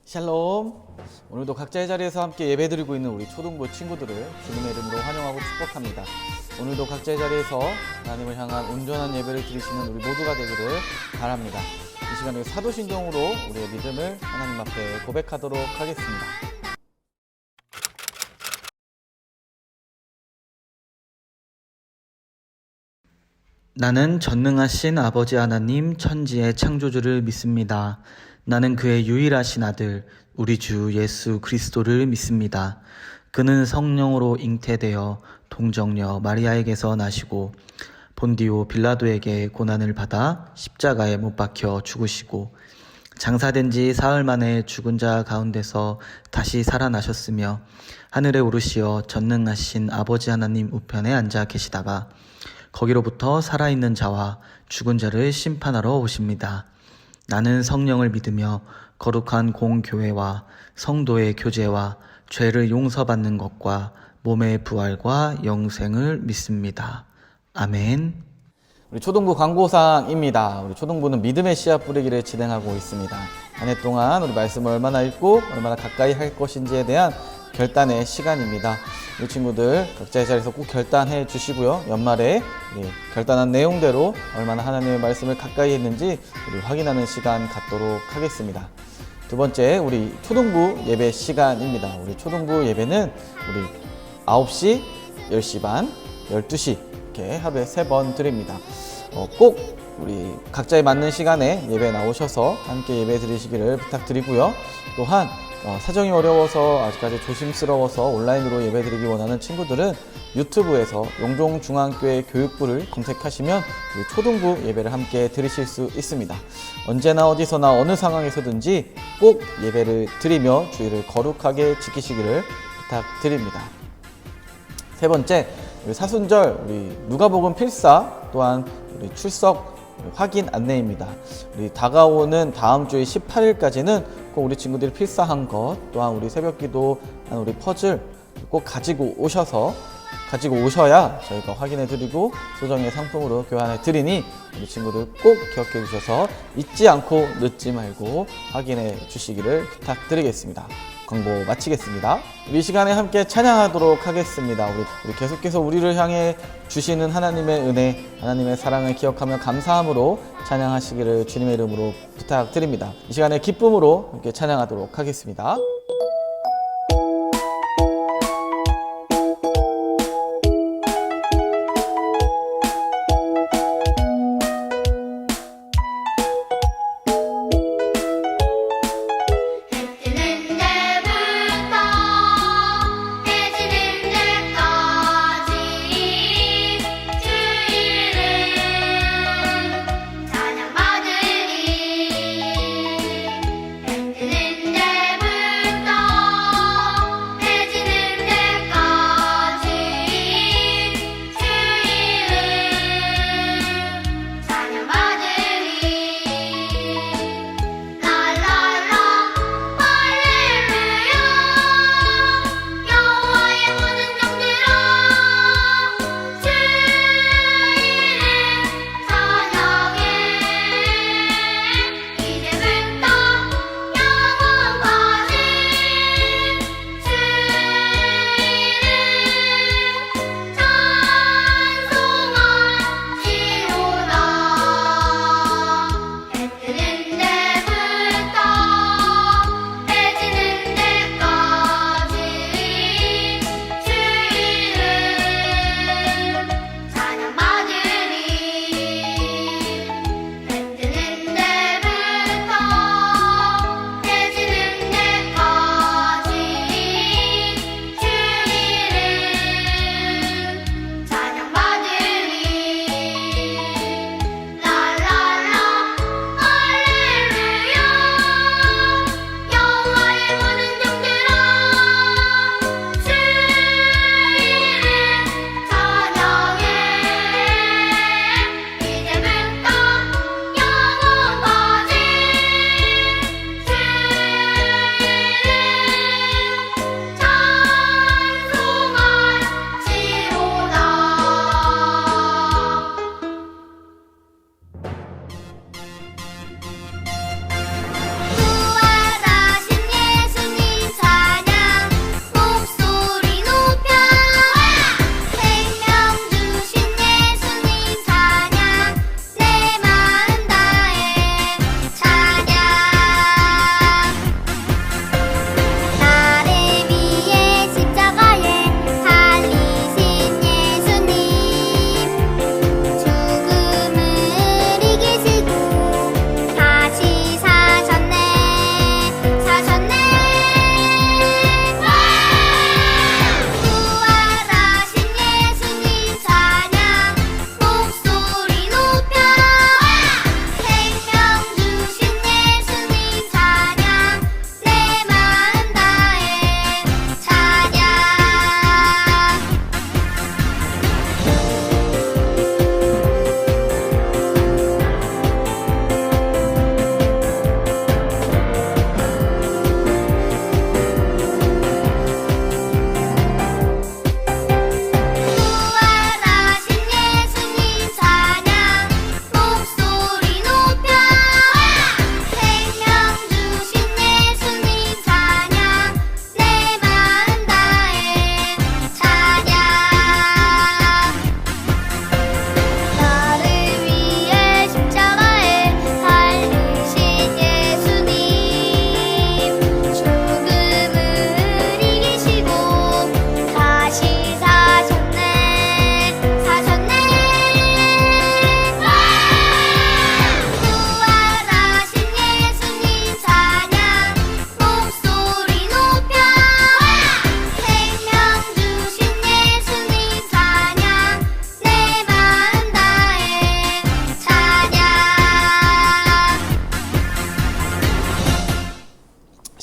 샬롬. 오늘도 각자의 자리에서 함께 예배드리고 있는 우리 초등부 친구들을 주님의 이름으로 환영하고 축복합니다. 오늘도 각자의 자리에서 하나님을 향한 온전한 예배를 드리시는 우리 모두가 되기를 바랍니다. 이 시간에 사도신경으로 우리의 믿음을 하나님 앞에 고백하도록 하겠습니다. 나는 전능하신 아버지 하나님 천지의 창조주를 믿습니다. 나는 그의 유일하신 아들 우리 주 예수 그리스도를 믿습니다. 그는 성령으로 잉태되어 동정녀 마리아에게서 나시고 본디오 빌라도에게 고난을 받아 십자가에 못 박혀 죽으시고 장사된 지 사흘 만에 죽은 자 가운데서 다시 살아나셨으며 하늘에 오르시어 전능하신 아버지 하나님 우편에 앉아 계시다가 거기로부터 살아있는 자와 죽은 자를 심판하러 오십니다. 나는 성령을 믿으며 거룩한 공교회와 성도의 교제와 죄를 용서받는 것과 몸의 부활과 영생을 믿습니다. 아멘. 우리 초등부 광고사항입니다. 우리 초등부는 믿음의 씨앗 뿌리기를 진행하고 있습니다. 한 해 동안 우리 말씀을 얼마나 읽고 얼마나 가까이 할 것인지에 대한 결단의 시간입니다. 우리 친구들 각자의 자리에서 꼭 결단해 주시고요. 연말에 결단한 내용대로 얼마나 하나님의 말씀을 가까이 했는지 우리 확인하는 시간 갖도록 하겠습니다. 두 번째, 우리 초등부 예배 시간입니다. 우리 초등부 예배는 우리 9시, 10시 반, 12시 이렇게 하루에 3번 드립니다. 꼭 우리 각자에 맞는 시간에 예배 나오셔서 함께 예배 드리시기를 부탁드리고요. 또한 사정이 어려워서 아직까지 조심스러워서 온라인으로 예배드리기 원하는 친구들은 유튜브에서 용종중앙교회 교육부를 검색하시면 우리 초등부 예배를 함께 들으실 수 있습니다. 언제나 어디서나 어느 상황에서든지 꼭 예배를 드리며 주의를 거룩하게 지키시기를 부탁드립니다. 세 번째, 우리 사순절 우리 누가복음 필사 또한 우리 출석 확인 안내입니다. 우리 다가오는 다음 주의 18일까지는 꼭 우리 친구들이 필사한 것 또한 우리 새벽기도 우리 퍼즐 꼭 가지고 오셔야 저희가 확인해 드리고 소정의 상품으로 교환해 드리니 우리 친구들 꼭 기억해 주셔서 잊지 않고 늦지 말고 확인해 주시기를 부탁드리겠습니다. 광고 마치겠습니다. 우리 시간에 함께 찬양하도록 하겠습니다. 우리 계속해서 우리를 향해 주시는 하나님의 은혜, 하나님의 사랑을 기억하며 감사함으로 찬양하시기를 주님의 이름으로 부탁드립니다. 이 시간에 기쁨으로 함께 찬양하도록 하겠습니다. 찬양받으리.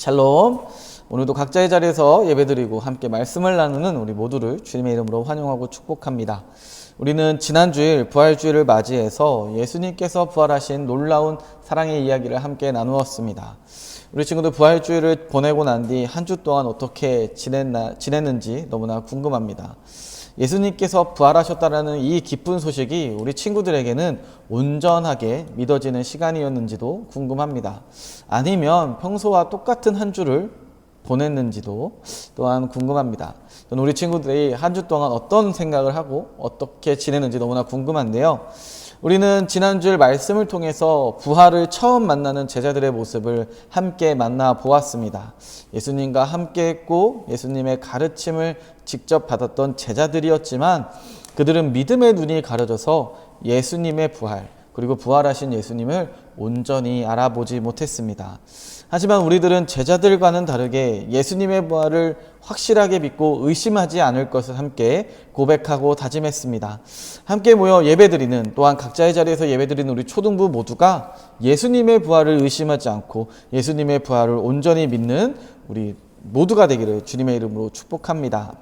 샬롬. 오늘도 각자의 자리에서 예배드리고 함께 말씀을 나누는 우리 모두를 주님의 이름으로 환영하고 축복합니다. 우리는 지난 주일 부활주일을 맞이해서 예수님께서 부활하신 놀라운 사랑의 이야기를 함께 나누었습니다. 우리 친구들 부활주일을 보내고 난 뒤 한 주 동안 어떻게 지냈는지 너무나 궁금합니다. 예수님께서 부활하셨다라는 이 기쁜 소식이 우리 친구들에게는 온전하게 믿어지는 시간이었는지도 궁금합니다. 아니면 평소와 똑같은 한 주를 보냈는지도 또한 궁금합니다. 저는 우리 친구들이 한 주 동안 어떤 생각을 하고 어떻게 지내는지 너무나 궁금한데요. 우리는 지난주일 말씀을 통해서 부활을 처음 만나는 제자들의 모습을 함께 만나보았습니다. 예수님과 함께 했고 예수님의 가르침을 직접 받았던 제자들이었지만 그들은 믿음의 눈이 가려져서 예수님의 부활, 그리고 부활하신 예수님을 온전히 알아보지 못했습니다. 하지만 우리들은 제자들과는 다르게 예수님의 부활을 확실하게 믿고 의심하지 않을 것을 함께 고백하고 다짐했습니다. 함께 모여 예배드리는, 또한 각자의 자리에서 예배드리는 우리 초등부 모두가 예수님의 부활을 의심하지 않고 예수님의 부활을 온전히 믿는 우리 모두가 되기를 주님의 이름으로 축복합니다.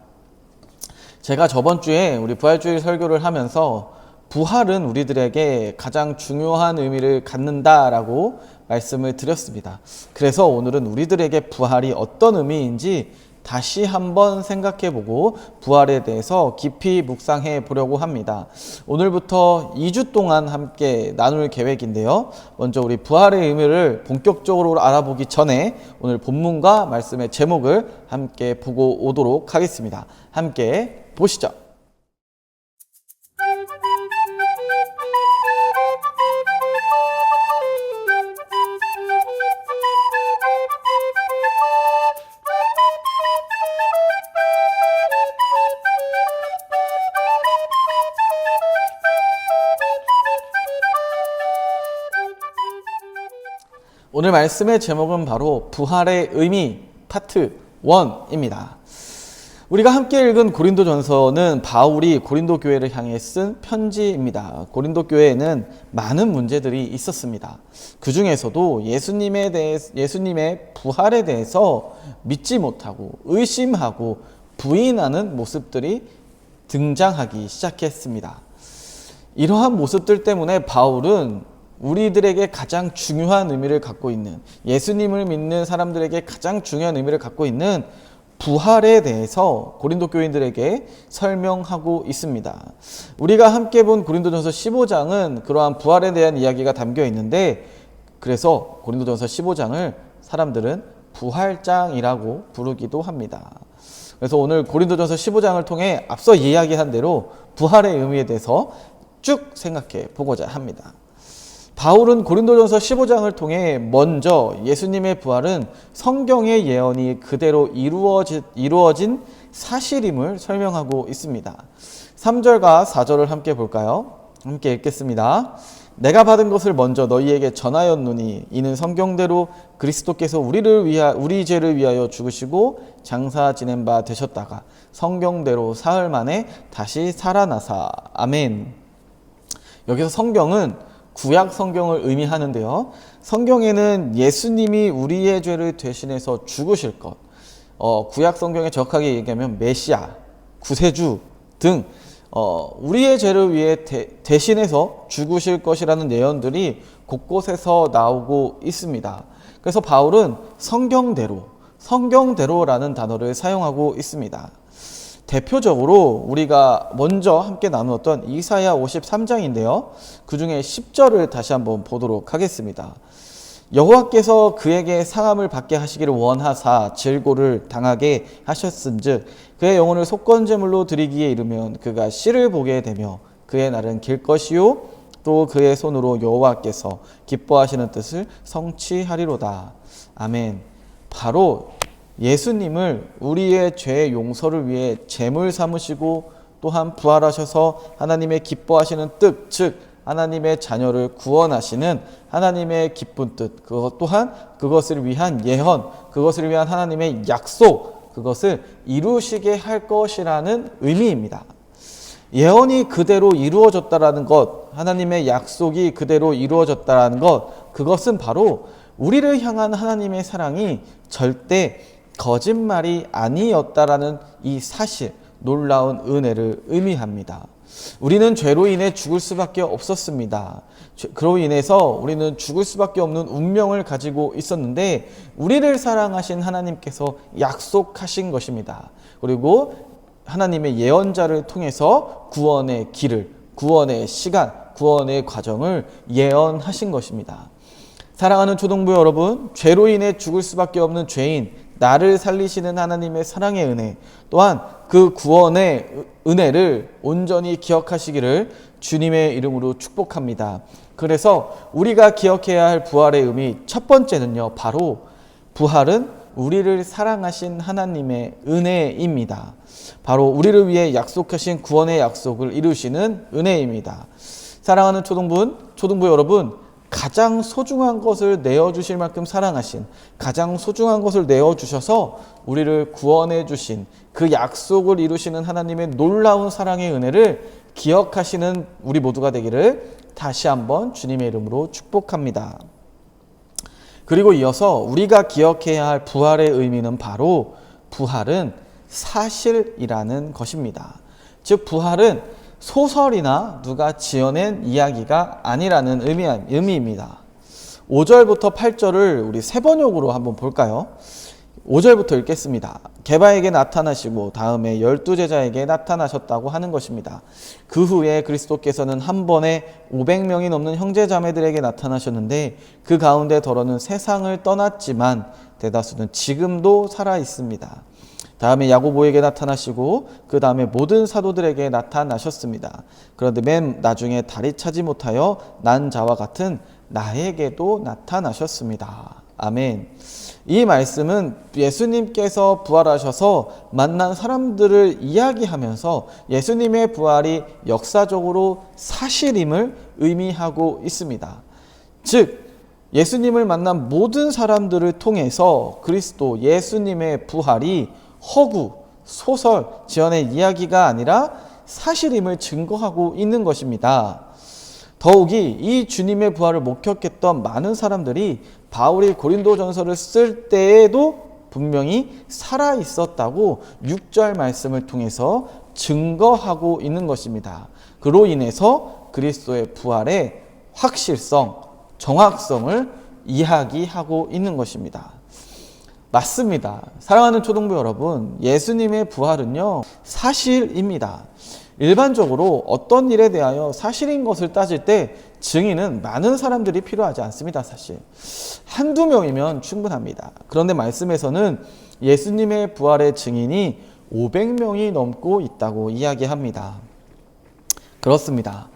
제가 저번 주에 우리 부활주일 설교를 하면서 부활은 우리들에게 가장 중요한 의미를 갖는다라고 말씀을 드렸습니다. 그래서 오늘은 우리들에게 부활이 어떤 의미인지 다시 한번 생각해보고 부활에 대해서 깊이 묵상해 보려고 합니다. 오늘부터 2주 동안 함께 나눌 계획인데요. 먼저 우리 부활의 의미를 본격적으로 알아보기 전에 오늘 본문과 말씀의 제목을 함께 보고 오도록 하겠습니다. 함께 보시죠. 오늘 말씀의 제목은 바로 부활의 의미 파트 1입니다. 우리가 함께 읽은 고린도전서는 바울이 고린도 교회를 향해 쓴 편지입니다. 고린도 교회에는 많은 문제들이 있었습니다. 그 중에서도 예수님의 부활에 대해서 믿지 못하고 의심하고 부인하는 모습들이 등장하기 시작했습니다. 이러한 모습들 때문에 바울은 우리들에게 가장 중요한 의미를 갖고 있는, 예수님을 믿는 사람들에게 가장 중요한 의미를 갖고 있는 부활에 대해서 고린도 교인들에게 설명하고 있습니다. 우리가 함께 본 고린도전서 15장은 그러한 부활에 대한 이야기가 담겨 있는데, 그래서 고린도전서 15장을 사람들은 부활장이라고 부르기도 합니다. 그래서 오늘 고린도전서 15장을 통해 앞서 이야기한 대로 부활의 의미에 대해서 쭉 생각해 보고자 합니다. 바울은 고린도전서 15장을 통해 먼저 예수님의 부활은 성경의 예언이 그대로 이루어진 사실임을 설명하고 있습니다. 3절과 4절을 함께 볼까요? 함께 읽겠습니다. 내가 받은 것을 먼저 너희에게 전하였노니 이는 성경대로 그리스도께서 우리 죄를 위하여 죽으시고 장사 지낸 바 되셨다가 성경대로 사흘 만에 다시 살아나사. 아멘. 여기서 성경은 구약 성경을 의미하는데요. 성경에는 예수님이 우리의 죄를 대신해서 죽으실 것, 구약 성경에 정확하게 얘기하면 메시아, 구세주 등 우리의 죄를 위해 대신해서 죽으실 것이라는 예언들이 곳곳에서 나오고 있습니다. 그래서 바울은 성경대로라는 단어를 사용하고 있습니다. 대표적으로 우리가 먼저 함께 나누었던 이사야 53장인데요. 그 중에 10절을 다시 한번 보도록 하겠습니다. 여호와께서 그에게 상함을 받게 하시기를 원하사 질고를 당하게 하셨은즉 그의 영혼을 속건제물로 드리기에 이르면 그가 씨를 보게 되며 그의 날은 길 것이요 또 그의 손으로 여호와께서 기뻐하시는 뜻을 성취하리로다. 아멘. 바로 예수님을 우리의 죄 용서를 위해 제물 삼으시고 또한 부활하셔서 하나님의 기뻐하시는 뜻, 즉 하나님의 자녀를 구원하시는 하나님의 기쁜 뜻, 그것 또한 그것을 위한 예언, 그것을 위한 하나님의 약속, 그것을 이루시게 할 것이라는 의미입니다. 예언이 그대로 이루어졌다라는 것, 하나님의 약속이 그대로 이루어졌다라는 것, 그것은 바로 우리를 향한 하나님의 사랑이 절대 거짓말이 아니었다라는 이 사실, 놀라운 은혜를 의미합니다. 우리는 죄로 인해 죽을 수밖에 없었습니다. 그로 인해서 우리는 죽을 수밖에 없는 운명을 가지고 있었는데 우리를 사랑하신 하나님께서 약속하신 것입니다. 그리고 하나님의 예언자를 통해서 구원의 길을, 구원의 시간, 구원의 과정을 예언하신 것입니다. 사랑하는 초등부 여러분, 죄로 인해 죽을 수밖에 없는 죄인, 나를 살리시는 하나님의 사랑의 은혜, 또한 그 구원의 은혜를 온전히 기억하시기를 주님의 이름으로 축복합니다. 그래서 우리가 기억해야 할 부활의 의미, 첫 번째는요, 바로 부활은 우리를 사랑하신 하나님의 은혜입니다. 바로 우리를 위해 약속하신 구원의 약속을 이루시는 은혜입니다. 사랑하는 초등부 여러분, 가장 소중한 것을 내어주실 만큼 사랑하신, 가장 소중한 것을 내어주셔서 우리를 구원해 주신 그 약속을 이루시는 하나님의 놀라운 사랑의 은혜를 기억하시는 우리 모두가 되기를 다시 한번 주님의 이름으로 축복합니다. 그리고 이어서 우리가 기억해야 할 부활의 의미는 바로 부활은 사실이라는 것입니다. 즉 부활은 소설이나 누가 지어낸 이야기가 아니라는 의미입니다. 5절부터 8절을 우리 세 번역으로 한번 볼까요? 5절부터 읽겠습니다. 게바에게 나타나시고 다음에 12제자에게 나타나셨다고 하는 것입니다. 그 후에 그리스도께서는 한 번에 500명이 넘는 형제자매들에게 나타나셨는데 그 가운데 더러는 세상을 떠났지만 대다수는 지금도 살아 있습니다. 다음에 야고보에게 나타나시고 그 다음에 모든 사도들에게 나타나셨습니다. 그런데 맨 나중에 다리 차지 못하여 난 자와 같은 나에게도 나타나셨습니다. 아멘. 이 말씀은 예수님께서 부활하셔서 만난 사람들을 이야기하면서 예수님의 부활이 역사적으로 사실임을 의미하고 있습니다. 즉 예수님을 만난 모든 사람들을 통해서 그리스도 예수님의 부활이 허구, 소설, 지어낸 이야기가 아니라 사실임을 증거하고 있는 것입니다. 더욱이 이 주님의 부활을 목격했던 많은 사람들이 바울이 고린도전서를 쓸 때에도 분명히 살아 있었다고 6절 말씀을 통해서 증거하고 있는 것입니다. 그로 인해서 그리스도의 부활의 확실성, 정확성을 이야기하고 있는 것입니다. 맞습니다. 사랑하는 초등부 여러분, 예수님의 부활은요, 사실입니다. 일반적으로 어떤 일에 대하여 사실인 것을 따질 때 증인은 많은 사람들이 필요하지 않습니다. 사실 한두 명이면 충분합니다. 그런데 말씀에서는 예수님의 부활의 증인이 500명이 넘고 있다고 이야기합니다. 그렇습니다.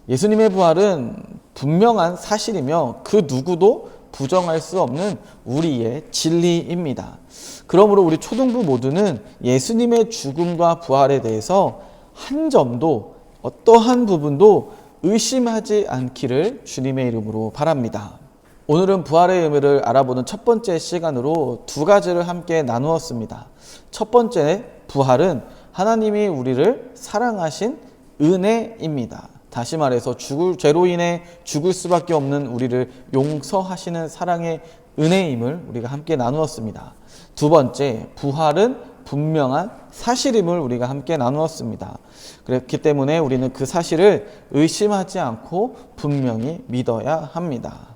예수님의 부활은 분명한 사실이며 그 누구도 부정할 수 없는 우리의 진리입니다. 그러므로 우리 초등부 모두는 예수님의 죽음과 부활에 대해서 한 점도, 어떠한 부분도 의심하지 않기를 주님의 이름으로 바랍니다. 오늘은 부활의 의미를 알아보는 첫 번째 시간으로 두 가지를 함께 나누었습니다. 첫 번째, 부활은 하나님이 우리를 사랑하신 은혜입니다. 다시 말해서 죄로 인해 죽을 수밖에 없는 우리를 용서하시는 사랑의 은혜임을 우리가 함께 나누었습니다. 두 번째, 부활은 분명한 사실임을 우리가 함께 나누었습니다. 그렇기 때문에 우리는 그 사실을 의심하지 않고 분명히 믿어야 합니다.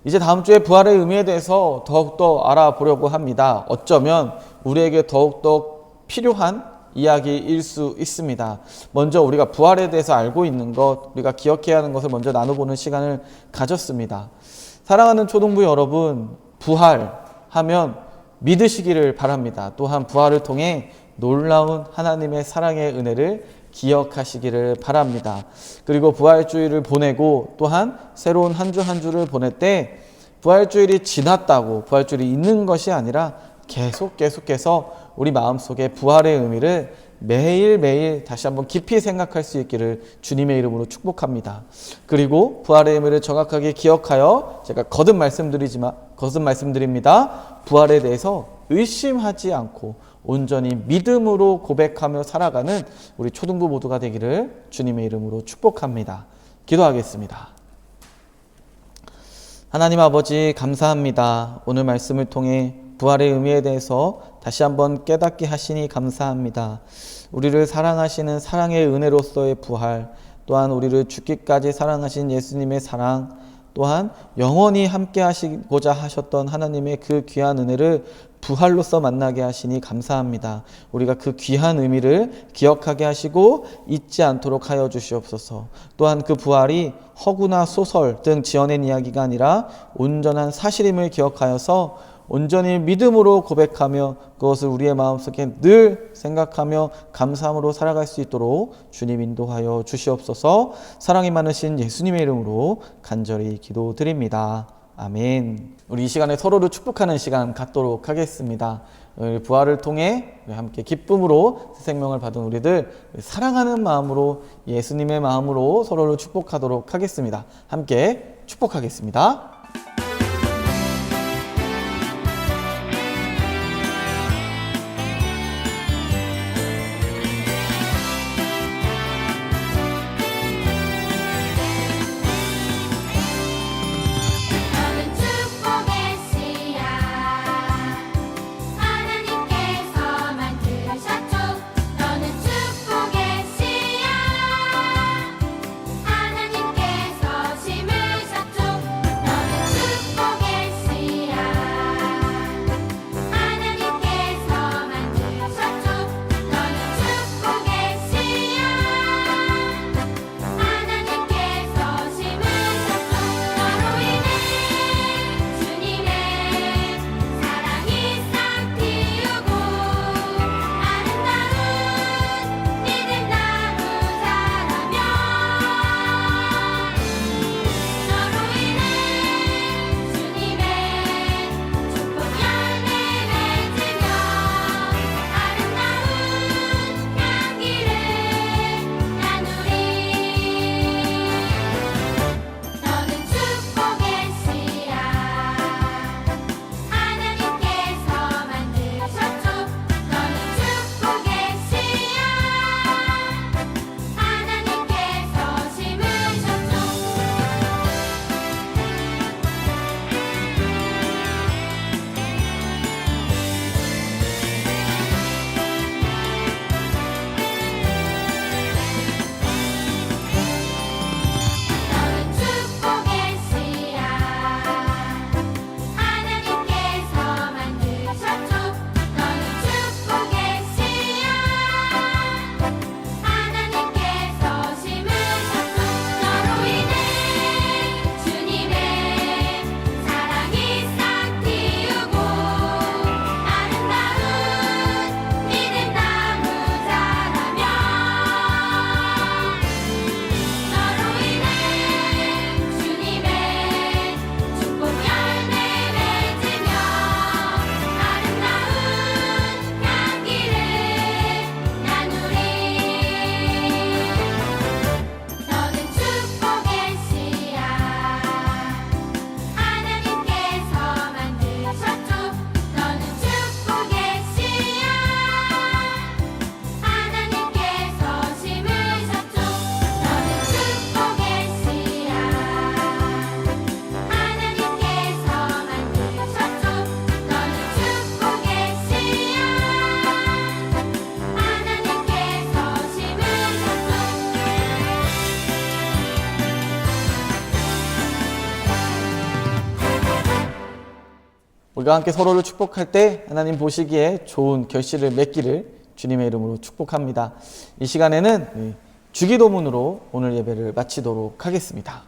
이제 다음 주에 부활의 의미에 대해서 더욱더 알아보려고 합니다. 어쩌면 우리에게 더욱더 필요한 이야기일 수 있습니다. 먼저 우리가 부활에 대해서 알고 있는 것, 우리가 기억해야 하는 것을 먼저 나눠보는 시간을 가졌습니다. 사랑하는 초등부 여러분, 부활하면 믿으시기를 바랍니다. 또한 부활을 통해 놀라운 하나님의 사랑의 은혜를 기억하시기를 바랍니다. 그리고 부활주일을 보내고 또한 새로운 한 주 한 주를 보낼 때 부활주일이 지났다고 부활주일이 있는 것이 아니라 계속해서 우리 마음속에 부활의 의미를 매일매일 다시 한번 깊이 생각할 수 있기를 주님의 이름으로 축복합니다. 그리고 부활의 의미를 정확하게 기억하여 제가 거듭 말씀드립니다. 부활에 대해서 의심하지 않고 온전히 믿음으로 고백하며 살아가는 우리 초등부 모두가 되기를 주님의 이름으로 축복합니다. 기도하겠습니다. 하나님 아버지 감사합니다. 오늘 말씀을 통해 부활의 의미에 대해서 다시 한번 깨닫게 하시니 감사합니다. 우리를 사랑하시는 사랑의 은혜로서의 부활, 또한 우리를 죽기까지 사랑하신 예수님의 사랑, 또한 영원히 함께 하시고자 하셨던 하나님의 그 귀한 은혜를 부활로서 만나게 하시니 감사합니다. 우리가 그 귀한 의미를 기억하게 하시고 잊지 않도록 하여 주시옵소서. 또한 그 부활이 허구나 소설 등 지어낸 이야기가 아니라 온전한 사실임을 기억하여서 온전히 믿음으로 고백하며 그것을 우리의 마음속에 늘 생각하며 감사함으로 살아갈 수 있도록 주님 인도하여 주시옵소서. 사랑이 많으신 예수님의 이름으로 간절히 기도드립니다. 아멘. 우리 이 시간에 서로를 축복하는 시간 갖도록 하겠습니다. 부활을 통해 함께 기쁨으로 새 생명을 받은 우리들 사랑하는 마음으로 예수님의 마음으로 서로를 축복하도록 하겠습니다. 함께 축복하겠습니다. 우리가 함께 서로를 축복할 때 하나님 보시기에 좋은 결실을 맺기를 주님의 이름으로 축복합니다. 이 시간에는 주기도문으로 오늘 예배를 마치도록 하겠습니다.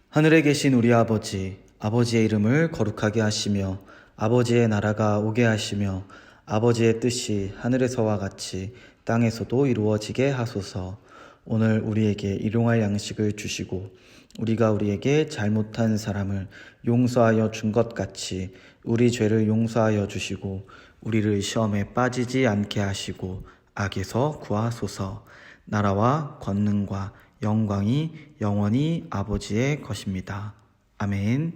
하늘에 계신 우리 아버지, 아버지의 이름을 거룩하게 하시며 아버지의 나라가 오게 하시며 아버지의 뜻이 하늘에서와 같이 땅에서도 이루어지게 하소서. 오늘 우리에게 일용할 양식을 주시고 우리가 우리에게 잘못한 사람을 용서하여 준 것 같이 우리 죄를 용서하여 주시고 우리를 시험에 빠지지 않게 하시고 악에서 구하소서. 나라와 권능과 영광이 영원히 아버지의 것입니다. 아멘.